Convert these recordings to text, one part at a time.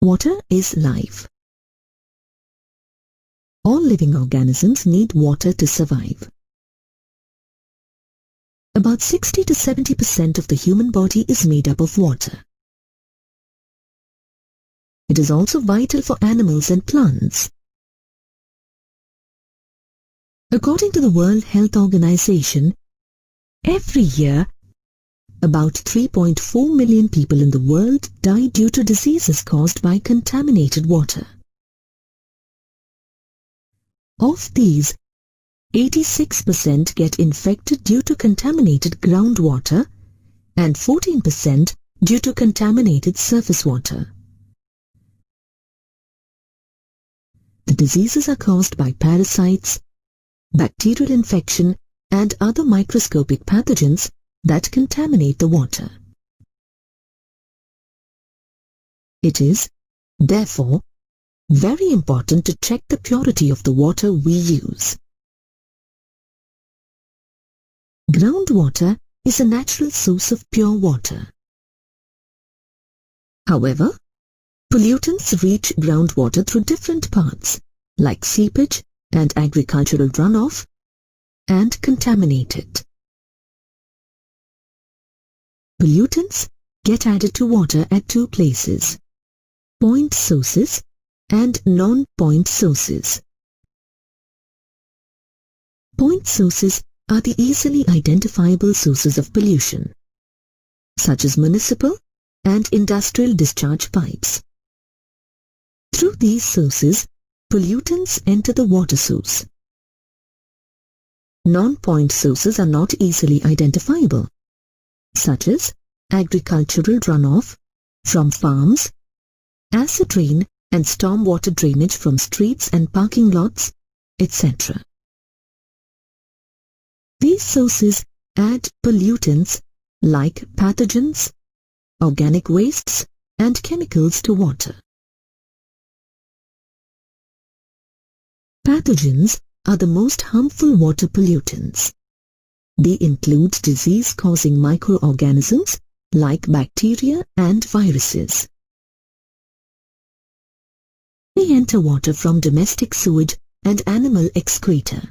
Water is life. All living organisms need water to survive. About 60 to 70% of the human body is made up of water. It is also vital for animals and plants. According to the World Health Organization, every year, about 3.4 million people in the world die due to diseases caused by contaminated water. Of these, 86% get infected due to contaminated groundwater and 14% due to contaminated surface water. The diseases are caused by parasites, bacterial infection, and other microscopic pathogens that contaminate the water. It is, therefore, very important to check the purity of the water we use. Groundwater is a natural source of pure water. However, pollutants reach groundwater through different paths, like seepage and agricultural runoff, and contaminate it. Pollutants get added to water at two places: point sources and non-point sources. Point sources are the easily identifiable sources of pollution, such as municipal and industrial discharge pipes. Through these sources, pollutants enter the water source. Non-point sources are not easily identifiable, such as agricultural runoff from farms, acid rain and stormwater drainage from streets and parking lots, etc. These sources add pollutants like pathogens, organic wastes, and chemicals to water. Pathogens are the most harmful water pollutants. They include disease-causing microorganisms like bacteria and viruses. They enter water from domestic sewage and animal excreta.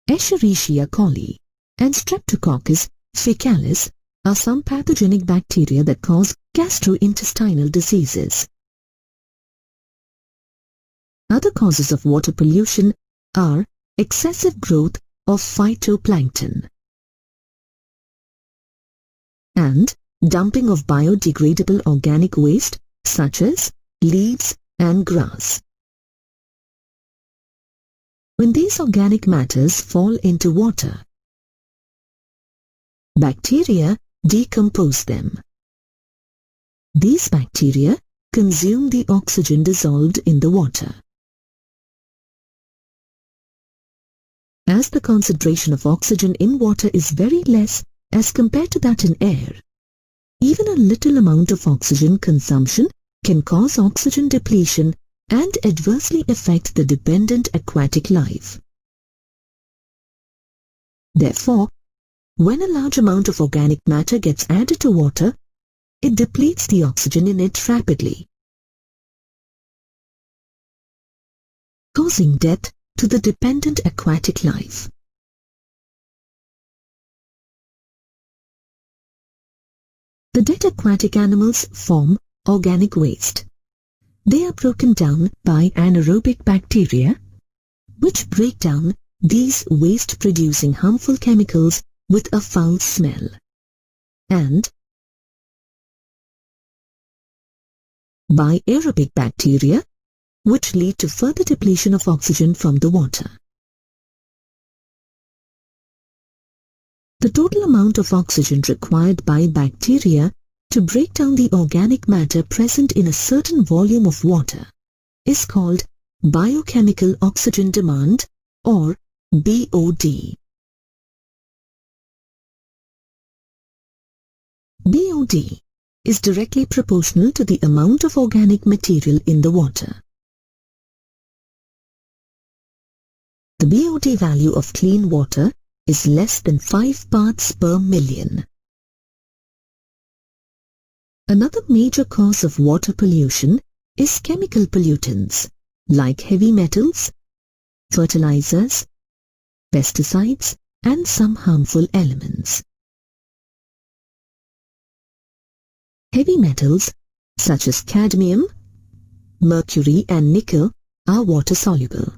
Escherichia coli and Streptococcus faecalis are some pathogenic bacteria that cause gastrointestinal diseases. Other causes of water pollution are excessive growth of phytoplankton and dumping of biodegradable organic waste such as leaves and grass. When these organic matters fall into water, bacteria decompose them. These bacteria consume the oxygen dissolved in the water. As the concentration of oxygen in water is very less as compared to that in air, even a little amount of oxygen consumption can cause oxygen depletion and adversely affect the dependent aquatic life. Therefore, when a large amount of organic matter gets added to water, it depletes the oxygen in it rapidly, causing death to the dependent aquatic life. The dead aquatic animals form organic waste. They are broken down by anaerobic bacteria, which break down these waste-producing harmful chemicals with a foul smell, and by aerobic bacteria, which lead to further depletion of oxygen from the water. The total amount of oxygen required by bacteria to break down the organic matter present in a certain volume of water is called biochemical oxygen demand, or BOD. BOD is directly proportional to the amount of organic material in the water. The BOD value of clean water is less than 5 parts per million. Another major cause of water pollution is chemical pollutants like heavy metals, fertilizers, pesticides, and some harmful elements. Heavy metals such as cadmium, mercury, and nickel are water soluble,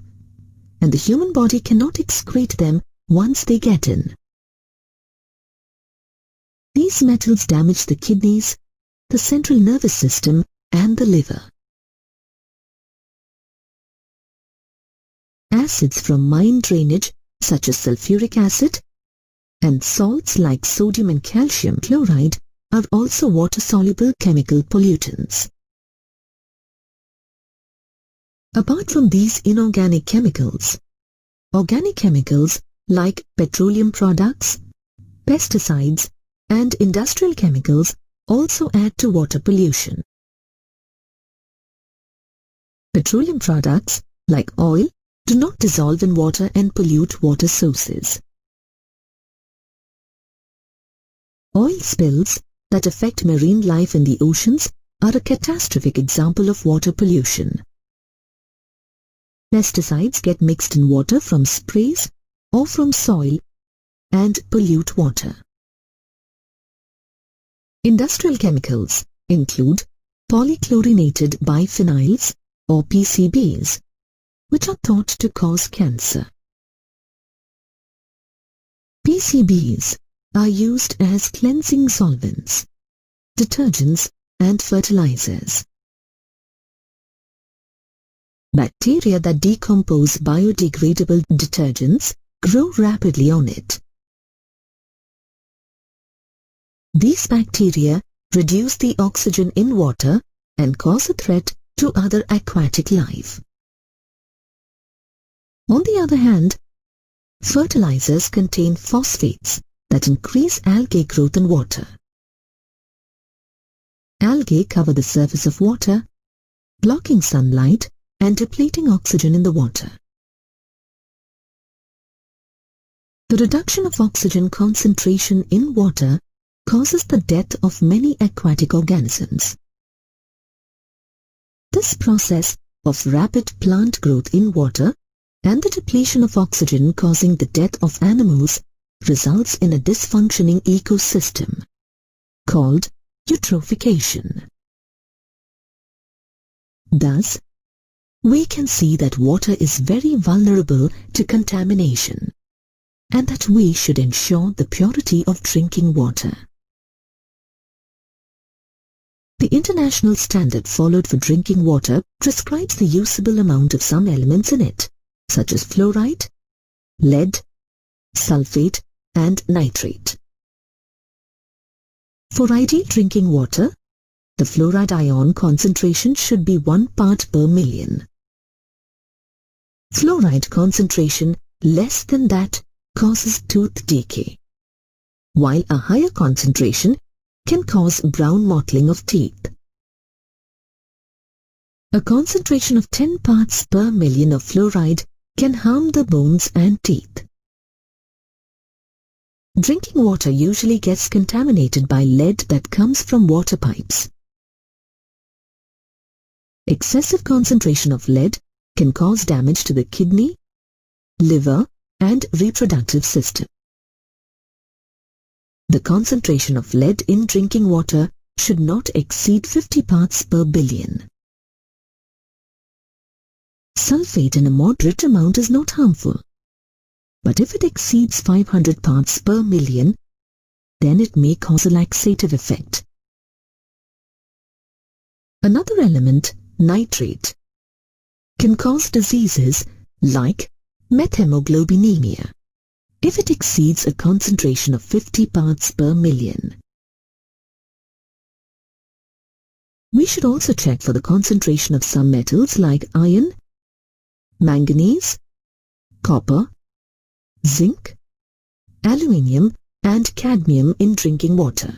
and the human body cannot excrete them once they get in. These metals damage the kidneys, the central nervous system, and the liver. Acids from mine drainage such as sulfuric acid and salts like sodium and calcium chloride are also water-soluble chemical pollutants. Apart from these inorganic chemicals, organic chemicals like petroleum products, pesticides, and industrial chemicals also add to water pollution. Petroleum products like oil do not dissolve in water and pollute water sources. Oil spills that affect marine life in the oceans are a catastrophic example of water pollution. Pesticides get mixed in water from sprays or from soil and pollute water. Industrial chemicals include polychlorinated biphenyls or PCBs, which are thought to cause cancer. PCBs are used as cleansing solvents, detergents, and fertilizers. Bacteria that decompose biodegradable detergents grow rapidly on it. These bacteria reduce the oxygen in water and cause a threat to other aquatic life. On the other hand, fertilizers contain phosphates that increase algae growth in water. Algae cover the surface of water, blocking sunlight and depleting oxygen in the water. The reduction of oxygen concentration in water causes the death of many aquatic organisms. This process of rapid plant growth in water and the depletion of oxygen causing the death of animals results in a dysfunctioning ecosystem called eutrophication. Thus, we can see that water is very vulnerable to contamination and that we should ensure the purity of drinking water. The international standard followed for drinking water prescribes the usable amount of some elements in it, such as fluoride, lead, sulfate, and nitrate. For ideal drinking water, the fluoride ion concentration should be 1 part per million. Fluoride concentration less than that causes tooth decay, while a higher concentration can cause brown mottling of teeth. A concentration of 10 parts per million of fluoride can harm the bones and teeth. Drinking water usually gets contaminated by lead that comes from water pipes. Excessive concentration of lead can cause damage to the kidney, liver, and reproductive system. The concentration of lead in drinking water should not exceed 50 parts per billion. Sulfate in a moderate amount is not harmful, but if it exceeds 500 parts per million, then it may cause a laxative effect. Another element, nitrate, can cause diseases like methemoglobinemia if it exceeds a concentration of 50 parts per million. We should also check for the concentration of some metals like iron, manganese, copper, zinc, aluminium, and cadmium in drinking water.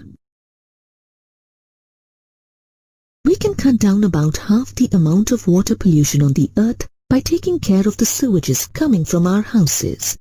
We can cut down about half the amount of water pollution on the earth by taking care of the sewages coming from our houses.